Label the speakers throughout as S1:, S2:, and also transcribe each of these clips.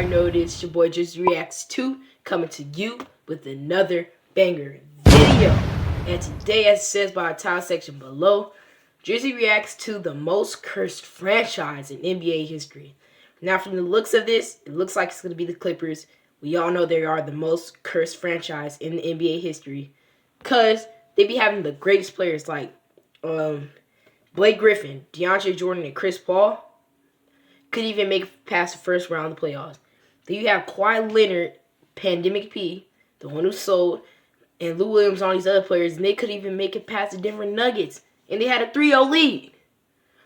S1: already know it is your boy Drizzzy Reacts Too, coming to you with another banger video. And today, as it says by our title section below, Drizzzy reacts to the most cursed franchise in NBA history. Now, from the looks of this, it looks like it's going to be the Clippers. We all know they are the most cursed franchise in the NBA history because they be having the greatest players like Blake Griffin, DeAndre Jordan, and Chris Paul. Could even make it past the first round of the playoffs. Then you have Kawhi Leonard, Pandemic P, the one who sold, and Lou Williams, all these other players, and they could even make it past the Denver Nuggets. And they had a 3-0 lead.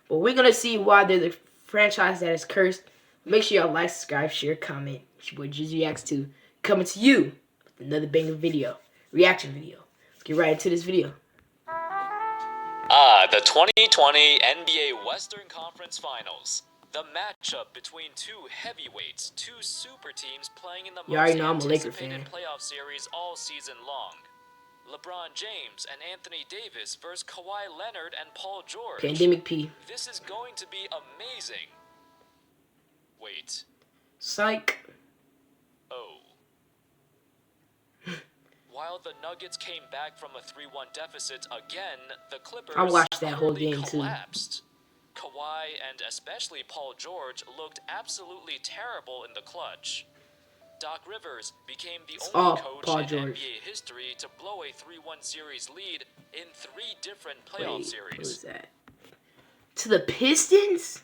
S1: But we're going to see why they're the franchise that is cursed. Make sure y'all like, subscribe, share, comment. It's your boy Drizzzy Reacts Too, coming to you with another banger video, reaction video. Let's get right into this video.
S2: The 2020 NBA Western Conference Finals. The matchup between two heavyweights, two super teams playing in the most anticipated playoff series all season long. LeBron James and Anthony Davis versus Kawhi Leonard and Paul George.
S1: Pandemic P.
S2: This is going to be amazing. Wait.
S1: Psych.
S2: Oh. While the Nuggets came back from a 3-1 deficit again, the Clippers
S1: I watched that whole game
S2: collapsed. Kawhi and especially Paul George looked absolutely terrible in the clutch. Doc Rivers became the only coach in NBA history to blow a 3-1 series lead in 3 different playoff series.
S1: What was that? To the Pistons?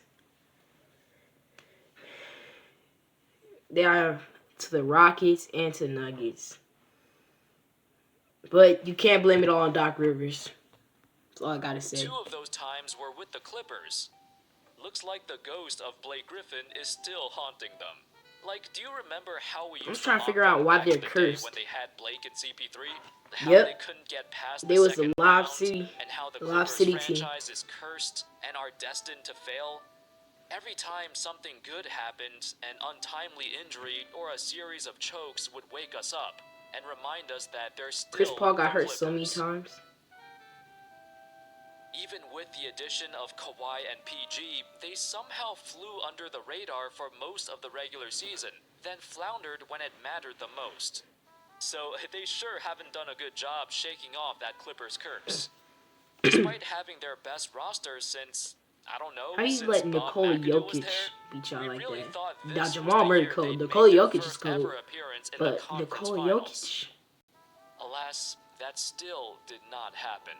S1: They are to the Rockets and to the Nuggets. But you can't blame it all on Doc Rivers. That's all I gotta say.
S2: 2 of those times were with the Clippers. Looks like the ghost of Blake Griffin is still haunting them. Like, do you remember how we used
S1: I'm trying to figure out why they're cursed.
S2: When they had Blake and CP3? How they couldn't get past
S1: they
S2: the
S1: was
S2: second
S1: a Lob
S2: round,
S1: City,
S2: and how the
S1: Lob
S2: Clippers
S1: City
S2: franchise
S1: team
S2: is cursed and are destined to fail. Every time something good happened, an untimely injury or a series of chokes would wake us up and remind us that there's still
S1: Chris Paul got hurt
S2: Clippers.
S1: so many times.
S2: Even with the addition of Kawhi and PG, they somehow flew under the radar for most of the regular season, then floundered when it mattered the most. So they sure haven't done a good job shaking off that Clippers curse. Despite having their best roster since, I don't know,
S1: how you let Nikola Jokic beat y'all like that? Now Jamal Murray cold. Nikola Jokic is cold. But Nikola Jokic.
S2: Alas, that still did not happen.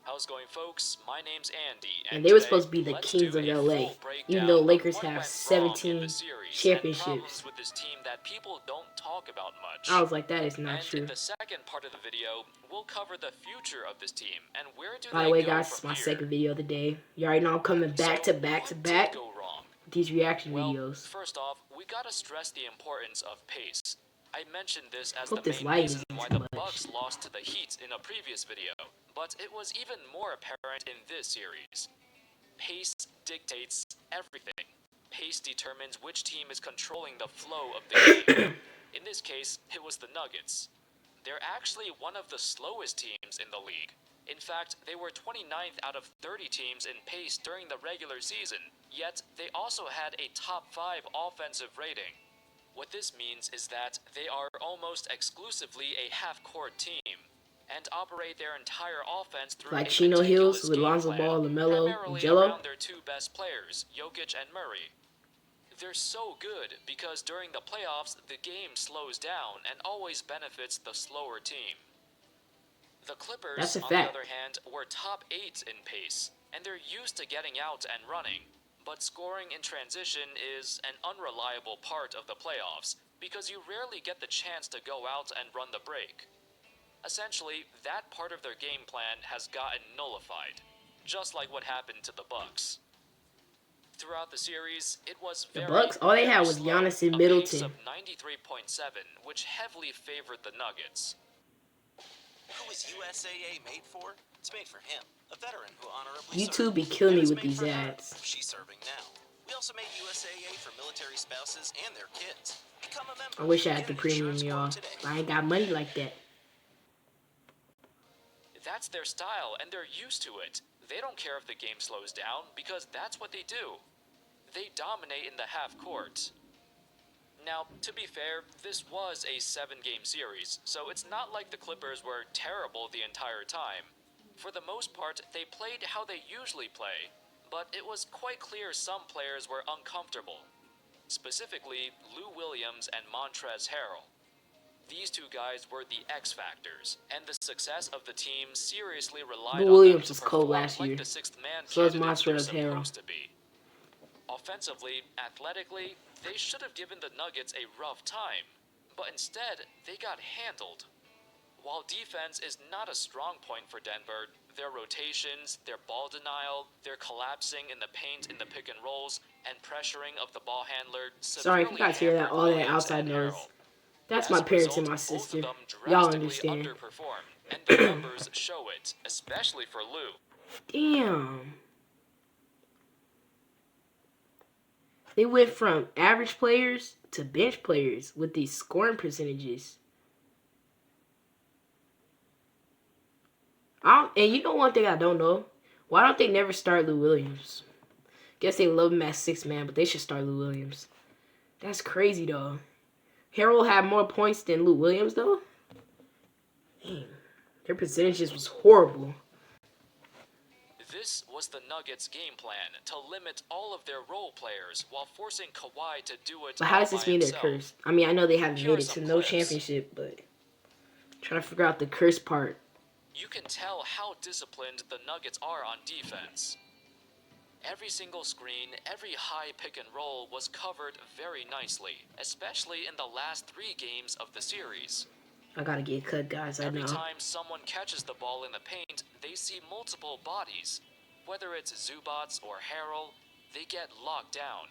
S2: How's it going, folks? My name's Andy,
S1: and they were supposed to be the kings of LA, even though Lakers have 17 championships.
S2: With this team that people don't talk about much.
S1: I was like, that is not true.
S2: In the second part of the video, we'll cover the future of this team and where do
S1: By the way, guys, it's my second video of the day. You already know I'm coming back to back to back with these reaction videos.
S2: First off, we gotta stress the importance of pace. I mentioned this as the main reason why the Bucks lost to the Heat in a previous video, but it was even more apparent in this series. Pace dictates everything. Pace determines which team is controlling the flow of the game. In this case, it was the Nuggets. They're actually one of the slowest teams in the league. In fact, they were 29th out of 30 teams in pace during the regular season, yet they also had a top 5 offensive rating. What this means is that they are almost exclusively a half-court team and operate their entire offense through
S1: like Chino Hills with Lonzo Ball, LaMelo, and Jello.
S2: Around their 2 best players, Jokic and Murray. They're so good because during the playoffs, the game slows down and always benefits the slower team. The Clippers, on the other hand, were top 8 in pace, and they're used to getting out and running. But scoring in transition is an unreliable part of the playoffs because you rarely get the chance to go out and run the break. Essentially, that part of their game plan has gotten nullified, just like what happened to the Bucks. Throughout the series, it was
S1: the Bucks. All they had was Giannis and Middleton.
S2: A pace of 93.7, which heavily favored the Nuggets.
S3: Who is USAA made for? It's made for him, a veteran who honorably
S1: YouTube be killing me with these ads.
S3: She's serving now. We also made USAA for military spouses and their kids. Become a member.
S1: I wish I had the premium, y'all. I ain't got money like that.
S2: That's their style, and they're used to it. They don't care if the game slows down, because that's what they do. They dominate in the half court. Now, to be fair, this was a 7-game series, so it's not like the Clippers were terrible the entire time. For the most part, they played how they usually play, but it was quite clear some players were uncomfortable. Specifically, Lou Williams and Montrezl Harrell. These two guys were the X factors, and the success of the team seriously relied
S1: Lou
S2: on them
S1: Williams
S2: to
S1: was cold
S2: perform
S1: last
S2: like
S1: year.
S2: the sixth man
S1: So is
S2: candidates they're
S1: Montrezl Harrell.
S2: supposed to be. Offensively, athletically, they should have given the Nuggets a rough time, but instead, they got handled. While defense is not a strong point for Denver, their rotations, their ball denial, their collapsing in the paint in the pick and rolls, and pressuring of the ball handler
S1: Sorry if you
S2: severely
S1: guys hear that,
S2: hampered
S1: all that
S2: Williams
S1: outside
S2: and
S1: noise.
S2: Harrell.
S1: That's
S2: As
S1: my
S2: a
S1: parents and
S2: result,
S1: my
S2: both
S1: sister.
S2: of them
S1: Y'all
S2: drastically
S1: understand.
S2: underperformed, and the numbers show it, especially for Lou.
S1: Damn. They went from average players to bench players with these scoring percentages. And you know one thing I don't know? Why don't they never start Lou Williams? Guess they love him as 6th man, but they should start Lou Williams. That's crazy, though. Harrell had more points than Lou Williams, though? Damn. Their percentages was horrible.
S2: This was the Nuggets' game plan, to limit all of their role players while forcing Kawhi to do it
S1: But how
S2: all
S1: does this
S2: by
S1: mean they're
S2: himself.
S1: cursed? I mean, I know they haven't
S2: Here
S1: made
S2: are
S1: it to
S2: some
S1: no
S2: clips.
S1: championship, but trying to figure out the curse part.
S2: You can tell how disciplined the Nuggets are on defense. Every single screen, every high pick and roll was covered very nicely, especially in the last 3 games of the series.
S1: I gotta get cut, guys, I
S2: Every
S1: know.
S2: time someone catches the ball in the paint, they see multiple bodies. Whether it's Zubats or Harrell, they get locked down.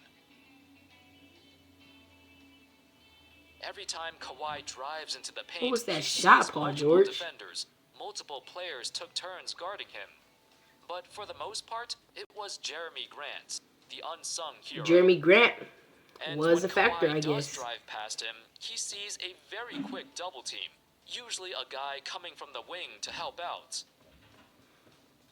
S2: Every time Kawhi drives into the paint,
S1: What was that
S2: he
S1: shot,
S2: sees
S1: Paul
S2: multiple
S1: George?
S2: defenders. Multiple players took turns guarding him. But for the most part, it was Jeremy Grant, the unsung hero.
S1: Jeremy Grant
S2: And
S1: was
S2: when
S1: a factor,
S2: Kawhi
S1: I
S2: does
S1: guess.
S2: drive past him, he sees a very quick double team, usually a guy coming from the wing to help out.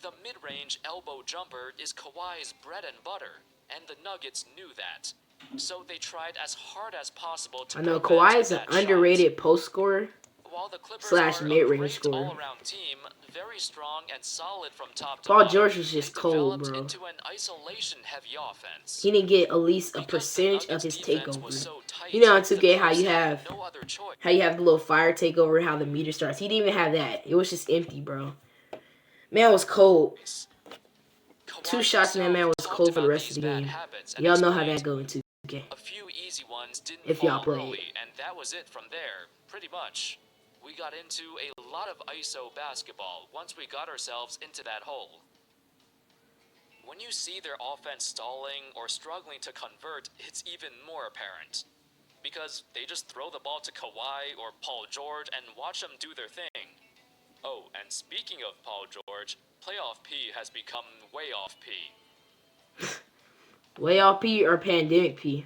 S2: The mid-range elbow jumper is Kawhi's bread and butter, and the Nuggets knew that. So they tried as hard as possible to
S1: I know
S2: prevent
S1: Kawhi is an
S2: that shot.
S1: underrated post scorer
S2: While the Clippers
S1: slash
S2: are a
S1: mid-range
S2: great
S1: scorer.
S2: all-around team, very strong and solid from top to
S1: Paul
S2: bottom,
S1: George was just
S2: they
S1: cold,
S2: developed
S1: bro.
S2: into an isolation-heavy offense.
S1: He didn't get at least a
S2: Because the
S1: percentage of
S2: Nuggets'
S1: his
S2: defense was
S1: takeover.
S2: so tight,
S1: You know on
S2: the
S1: 2K how
S2: Clippers
S1: you
S2: had
S1: have
S2: no other choice.
S1: the little fire takeover, how the meter starts. He didn't even have that. It was just empty, bro. Man was cold.
S2: Kawhi
S1: 2 shots and that man was
S2: himself
S1: cold
S2: talked
S1: for the
S2: about
S1: rest of the
S2: these bad
S1: game.
S2: habits and
S1: Y'all know how
S2: explained,
S1: that go in 2K.
S2: a few easy ones didn't
S1: If y'all
S2: fall
S1: play
S2: early,
S1: it.
S2: and that was it from there, pretty much. We got into a lot of ISO basketball once we got ourselves into that hole. When you see their offense stalling or struggling to convert, it's even more apparent. Because they just throw the ball to Kawhi or Paul George and watch them do their thing. Oh, and speaking of Paul George, Playoff P has become way off P.
S1: Way off P or pandemic P?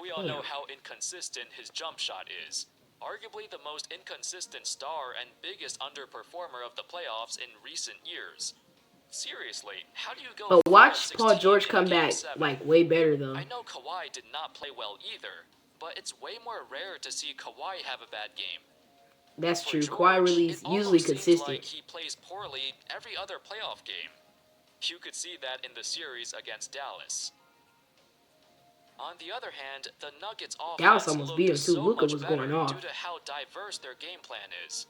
S2: We all know how inconsistent his jump shot is. Arguably the most inconsistent star and biggest underperformer of the playoffs in recent years. Seriously, how do you go
S1: But
S2: 4
S1: watch
S2: and
S1: Paul
S2: 16
S1: George
S2: in
S1: come
S2: Game
S1: back
S2: 7?
S1: like way better though.
S2: I know Kawhi did not play well either, but it's way more rare to see Kawhi have a bad game.
S1: That's
S2: For
S1: true.
S2: George,
S1: Kawhi really
S2: it
S1: is usually
S2: almost seems
S1: consistent.
S2: like he plays poorly every other playoff game. You could see that in the series against Dallas. On the other hand, the Nuggets'
S1: Dallas
S2: offense
S1: almost
S2: looked
S1: beat him too.
S2: so
S1: Luka
S2: much
S1: was
S2: better
S1: going off.
S2: due to how diverse their game plan is.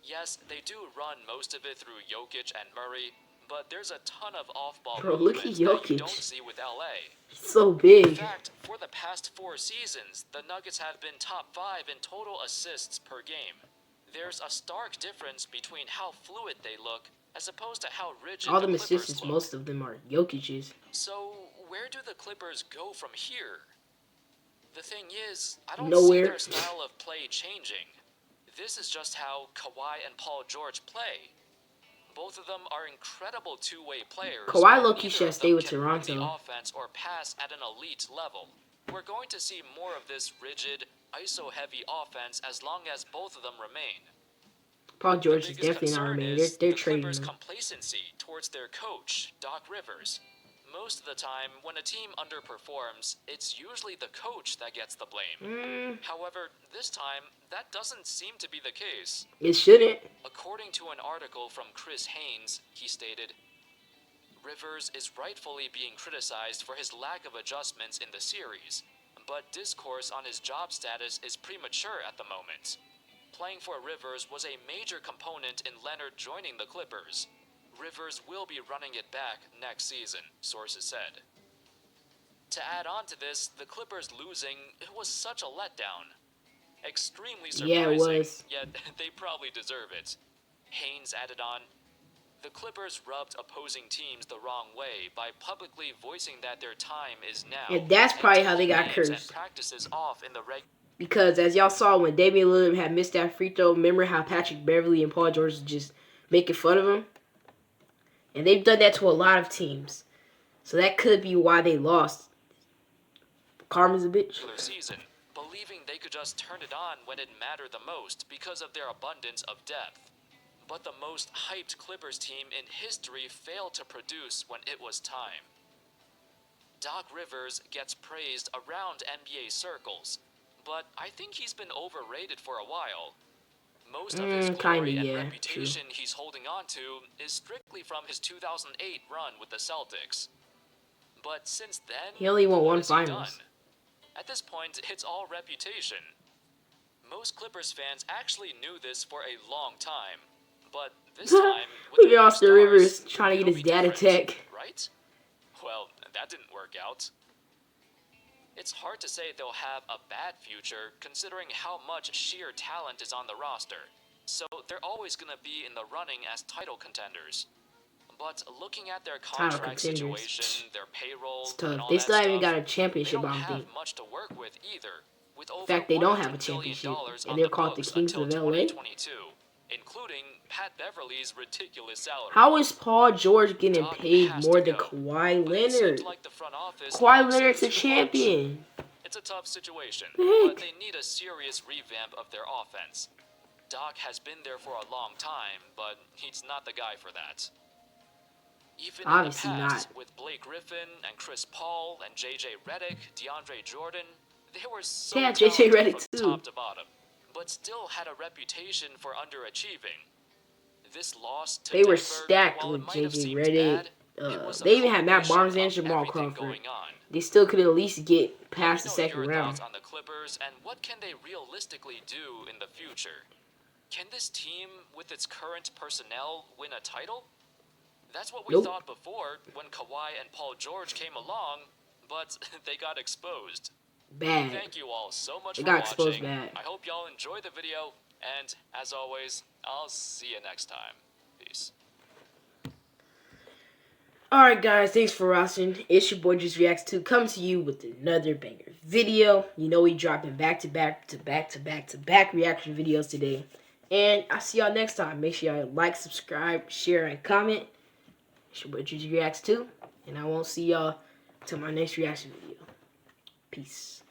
S2: Yes, they do run most of it through Jokic and Murray, but there's a ton of off-ball
S1: Bro, look at
S2: movement that you
S1: Jokic.
S2: don't see with LA.
S1: He's so
S2: In
S1: big.
S2: fact, for the past 4 seasons, the Nuggets have been top 5 in total assists per game. There's a stark difference between how fluid they look as opposed to how rigid
S1: All
S2: the
S1: them
S2: Clippers
S1: assists,
S2: look.
S1: most of them are Jokic's.
S2: So, where do the Clippers go from here? The thing is, I don't see
S1: Nowhere.
S2: their style of play changing. This is just how Kawhi and Paul George play. Both of them are incredible two-way players.
S1: Kawhi
S2: but
S1: low-key
S2: neither
S1: should
S2: of
S1: stay
S2: them
S1: with
S2: can run
S1: Toronto.
S2: the offense or pass at an elite level. We're going to see more of this rigid, ISO-heavy offense as long as both of them remain.
S1: Paul George
S2: The
S1: is
S2: biggest
S1: definitely not
S2: concern
S1: remaining.
S2: is
S1: They're
S2: the
S1: trading
S2: Clippers'
S1: him.
S2: complacency towards their coach, Doc Rivers. most of the time, when a team underperforms, it's usually the coach that gets the blame. However, this time, that doesn't seem to be the case.
S1: It shouldn't.
S2: According to an article from Chris Haynes, he stated, Rivers is rightfully being criticized for his lack of adjustments in the series, but discourse on his job status is premature at the moment. Playing for Rivers was a major component in Leonard joining the Clippers. Rivers will be running it back next season, sources said. To add on to this, the Clippers losing, it was such a letdown. Extremely surprising,
S1: Yeah, it was.
S2: yet they probably deserve it. Haynes added on, the Clippers rubbed opposing teams the wrong way by publicly voicing that their time is now.
S1: And that's probably how they got cursed.
S2: Practices off in the
S1: because as y'all saw when Damian Lillard had missed that free throw, remember how Patrick Beverly and Paul George was just making fun of him? And they've done that to a lot of teams. So that could be why they lost. Karma's a bitch.
S2: Season, believing they could just turn it on when it mattered the most because of their abundance of depth. But the most hyped Clippers team in history failed to produce when it was time. Doc Rivers gets praised around NBA circles, but I think he's been overrated for a while. Most of his glory and reputation he's holding on to is strictly from his 2008 run with the Celtics. But since then,
S1: he only won one finals.
S2: At this point, it's all reputation. Most Clippers fans actually knew this for a long time, but this time, with
S1: look at Austin Rivers trying to get his dad attack.
S2: Right? Well, that didn't work out. It's hard to say they'll have a bad future considering how much sheer talent is on the roster, so they're always going to be in the running as title contenders. But looking at their contract situation, their payroll, and all
S1: they
S2: that
S1: still haven't
S2: stuff,
S1: got a championship,
S2: they don't
S1: I don't think.
S2: have much to work with either. With over
S1: in fact, they don't have a
S2: $100
S1: championship,
S2: billion
S1: and they're called the Kings of LA.
S2: Including Pat Beverly's ridiculous salary.
S1: How is Paul George getting paid more than Kawhi Leonard?
S2: Like
S1: Kawhi Leonard's a champion.
S2: It's a tough situation, but they need a serious revamp of their offense. Doc has been there for a long time, but he's not the guy for that. Even
S1: obviously
S2: in the past,
S1: not.
S2: with Blake Griffin and Chris Paul and JJ Redick, DeAndre Jordan, they were so
S1: JJ Redick
S2: from top to bottom, but still had a reputation for underachieving. This loss to
S1: they were
S2: Denver,
S1: stacked
S2: while
S1: with
S2: it might have
S1: JJ
S2: seemed
S1: Redick.
S2: bad,
S1: They even had Matt Barnes and Jamal Crawford. They still could at least get past the second round.
S2: On the Clippers and what can they realistically do in the future? Can this team, with its current personnel, win a title? That's what we thought before when Kawhi and Paul George came along, but they got exposed.
S1: Bad.
S2: Thank you all so much for
S1: watching.
S2: exposed
S1: bad.
S2: I hope y'all enjoyed the video, and as always, I'll see you next time. Peace.
S1: Alright guys, thanks for watching. It's your boy Drizzzy Reacts Too, coming to you with another banger video. You know we dropping back-to-back reaction videos today. And I'll see y'all next time. Make sure y'all like, subscribe, share, and comment. It's your boy Drizzzy Reacts Too. And I won't see y'all till my next reaction video. Peace.